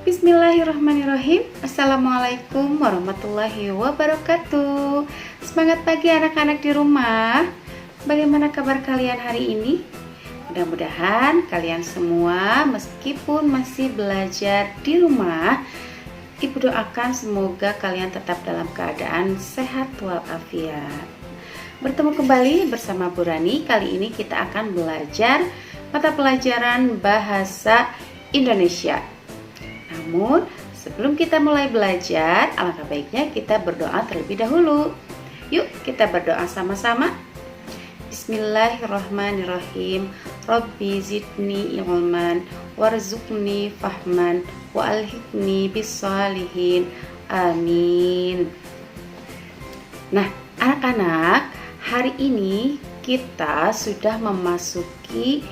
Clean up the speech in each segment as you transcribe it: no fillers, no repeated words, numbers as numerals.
Bismillahirrahmanirrahim. Assalamualaikum warahmatullahi wabarakatuh. Semangat pagi anak-anak di rumah. Bagaimana kabar kalian hari ini? Mudah-mudahan kalian semua meskipun masih belajar di rumah, Ibu doakan semoga kalian tetap dalam keadaan sehat walafiat. Bertemu kembali bersama Bu Rani. Kali ini kita akan belajar mata pelajaran bahasa Indonesia. Namun sebelum kita mulai belajar, alangkah baiknya kita berdoa terlebih dahulu. Yuk kita berdoa sama-sama. Bismillahirrahmanirrahim. Rabbi zidni ilman warzuqni fahman wa alhiqni bissalihin. Amin. Nah, anak-anak, hari ini kita sudah memasuki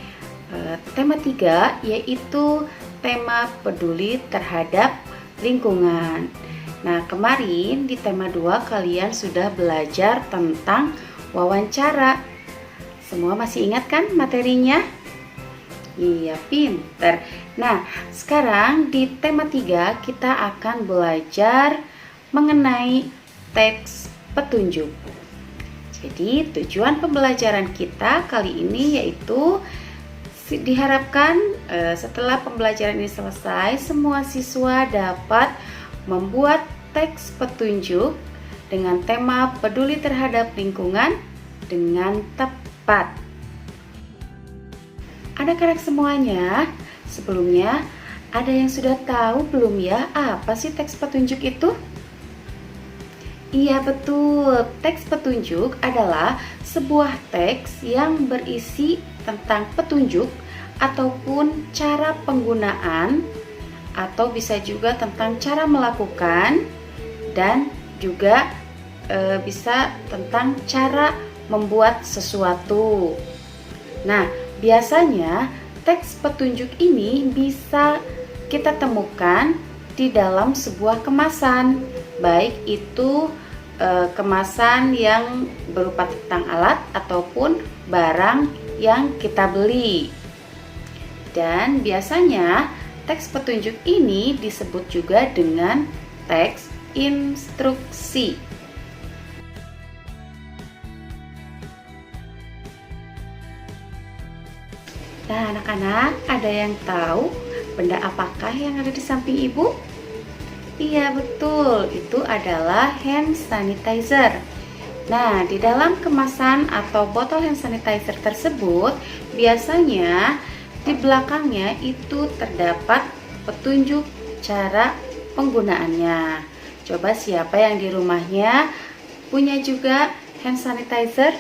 tema 3, yaitu tema peduli terhadap lingkungan. Nah, kemarin di tema 2 kalian sudah belajar tentang wawancara. Semua masih ingat kan materinya? Iya, pinter. Nah, sekarang di tema 3 kita akan belajar mengenai teks petunjuk. Jadi, tujuan pembelajaran kita kali ini yaitu diharapkan setelah pembelajaran ini selesai, semua siswa dapat membuat teks petunjuk dengan tema peduli terhadap lingkungan dengan tepat. Anak-anak semuanya, sebelumnya ada yang sudah tahu belum ya apa sih teks petunjuk itu? Iya betul, teks petunjuk adalah sebuah teks yang berisi tentang petunjuk ataupun cara penggunaan, atau bisa juga tentang cara melakukan, dan juga bisa tentang cara membuat sesuatu. Nah, biasanya teks petunjuk ini bisa kita temukan di dalam sebuah kemasan, baik itu kemasan yang berupa tentang alat ataupun barang yang kita beli. Dan biasanya teks petunjuk ini disebut juga dengan teks instruksi. Nah, anak-anak, ada yang tahu benda apakah yang ada di samping ibu? Iya betul, itu adalah hand sanitizer. Nah, di dalam kemasan atau botol hand sanitizer tersebut biasanya di belakangnya itu terdapat petunjuk cara penggunaannya. Coba siapa yang di rumahnya punya juga hand sanitizer?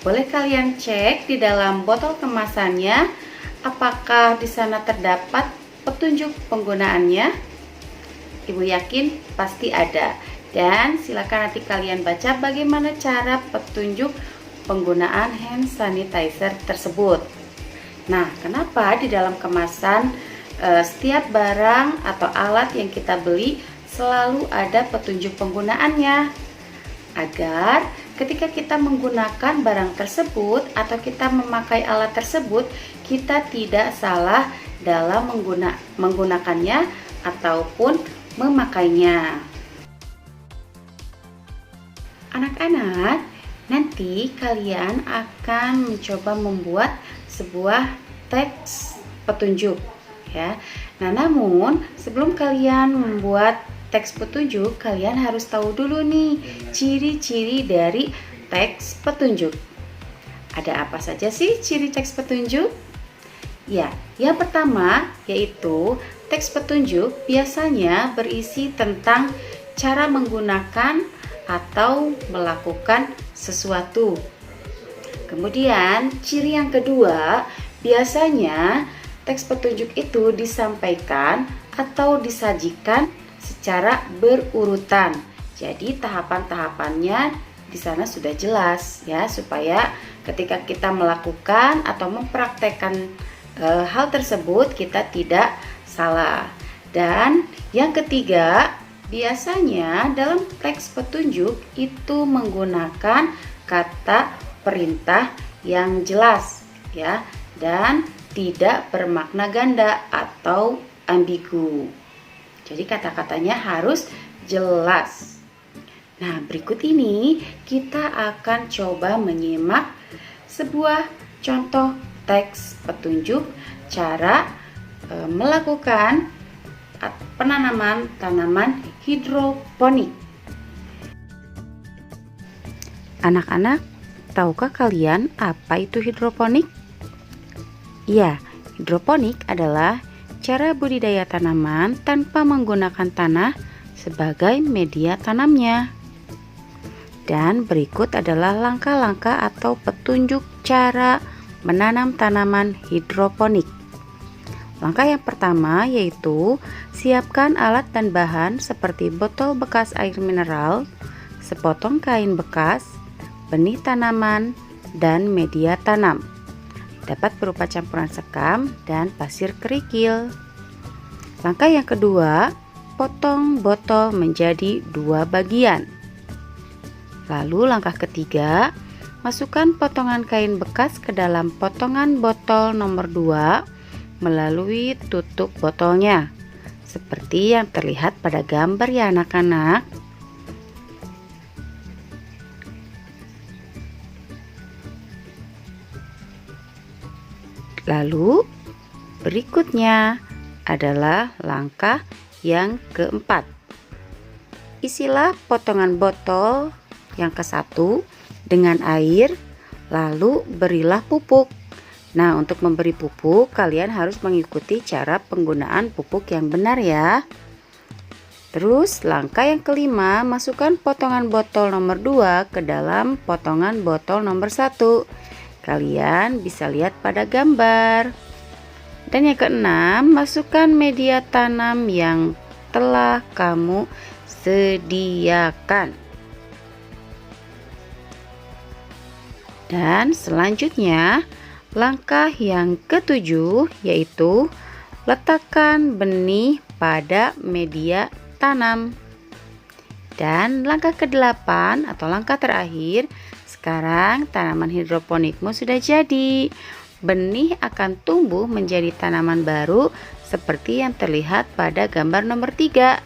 Boleh kalian cek di dalam botol kemasannya apakah di sana terdapat petunjuk penggunaannya? Ibu yakin pasti ada. Dan silakan nanti kalian baca bagaimana cara petunjuk penggunaan hand sanitizer tersebut. Nah, kenapa di dalam kemasan setiap barang atau alat yang kita beli selalu ada petunjuk penggunaannya? Agar ketika kita menggunakan barang tersebut atau kita memakai alat tersebut, kita tidak salah dalam menggunakannya ataupun memakainya. Anak-anak, nanti kalian akan mencoba membuat sebuah teks petunjuk ya. Nah, namun sebelum kalian membuat teks petunjuk, kalian harus tahu dulu nih ciri-ciri dari teks petunjuk. Ada apa saja sih ciri teks petunjuk? Ya, yang pertama yaitu teks petunjuk biasanya berisi tentang cara menggunakan atau melakukan sesuatu. Kemudian, ciri yang kedua, biasanya teks petunjuk itu disampaikan atau disajikan secara berurutan. Jadi, tahapan-tahapannya di sana sudah jelas ya, supaya ketika kita melakukan atau mempraktekkan hal tersebut kita tidak salah. Dan yang ketiga, biasanya dalam teks petunjuk itu menggunakan kata perintah yang jelas ya, dan tidak bermakna ganda atau ambigu. Jadi kata-katanya harus jelas. Nah, berikut ini kita akan coba menyimak sebuah contoh teks petunjuk cara melakukan penanaman tanaman hidroponik. Anak-anak, tahukah kalian apa itu hidroponik? Ya, hidroponik adalah cara budidaya tanaman tanpa menggunakan tanah sebagai media tanamnya. Dan berikut adalah langkah-langkah atau petunjuk cara menanam tanaman hidroponik. Langkah yang pertama yaitu siapkan alat dan bahan seperti botol bekas air mineral, sepotong kain bekas, benih tanaman, dan media tanam. Dapat berupa campuran sekam dan pasir kerikil. Langkah yang kedua, potong botol menjadi 2 bagian. Lalu langkah ketiga, masukkan potongan kain bekas ke dalam potongan botol nomor 2 melalui tutup botolnya. Seperti yang terlihat pada gambar ya anak-anak. Lalu berikutnya adalah langkah yang keempat. Isilah potongan botol yang ke-1 dengan air, lalu berilah pupuk. Nah, untuk memberi pupuk, kalian harus mengikuti cara penggunaan pupuk yang benar ya. Terus, langkah yang kelima, masukkan potongan botol nomor 2 ke dalam potongan botol nomor 1. Kalian bisa lihat pada gambar. Dan yang keenam, masukkan media tanam yang telah kamu sediakan. Dan selanjutnya, langkah yang ketujuh yaitu letakkan benih pada media tanam. Dan langkah ke-8 atau langkah terakhir, sekarang tanaman hidroponikmu sudah jadi. Benih akan tumbuh menjadi tanaman baru seperti yang terlihat pada gambar nomor 3.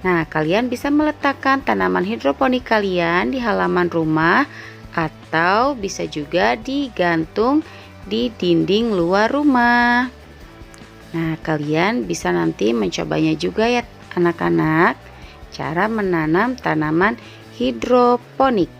Nah, kalian bisa meletakkan tanaman hidroponik kalian di halaman rumah atau bisa juga digantung di dinding luar rumah. Nah, kalian bisa nanti mencobanya juga ya anak-anak, cara menanam tanaman hidroponik.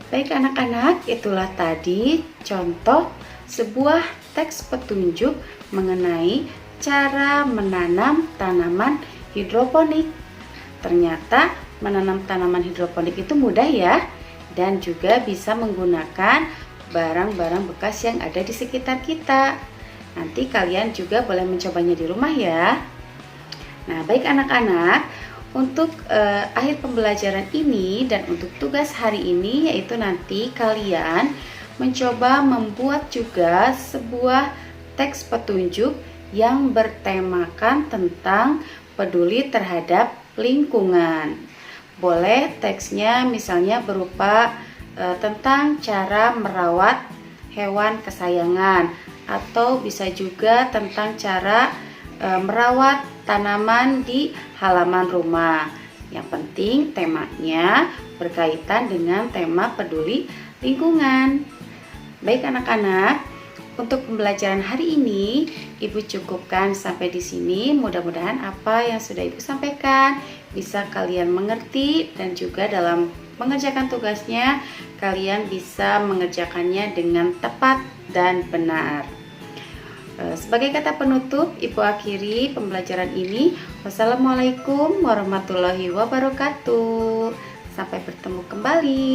Baik anak-anak, itulah tadi contoh sebuah teks petunjuk mengenai cara menanam tanaman hidroponik. Ternyata menanam tanaman hidroponik itu mudah ya, dan juga bisa menggunakan barang-barang bekas yang ada di sekitar kita. Nanti kalian juga boleh mencobanya di rumah ya. Nah, baik anak-anak, untuk akhir pembelajaran ini dan untuk tugas hari ini yaitu nanti kalian mencoba membuat juga sebuah teks petunjuk yang bertemakan tentang peduli terhadap lingkungan. Boleh teksnya misalnya berupa tentang cara merawat hewan kesayangan, atau bisa juga tentang cara merawat tanaman di halaman rumah. Yang penting temanya berkaitan dengan tema peduli lingkungan. Baik anak-anak, untuk pembelajaran hari ini Ibu cukupkan sampai di sini. Mudah-mudahan apa yang sudah Ibu sampaikan bisa kalian mengerti, dan juga dalam mengerjakan tugasnya kalian bisa mengerjakannya dengan tepat dan benar. Sebagai kata penutup, Ibu akhiri pembelajaran ini. Wassalamualaikum warahmatullahi wabarakatuh. Sampai bertemu kembali.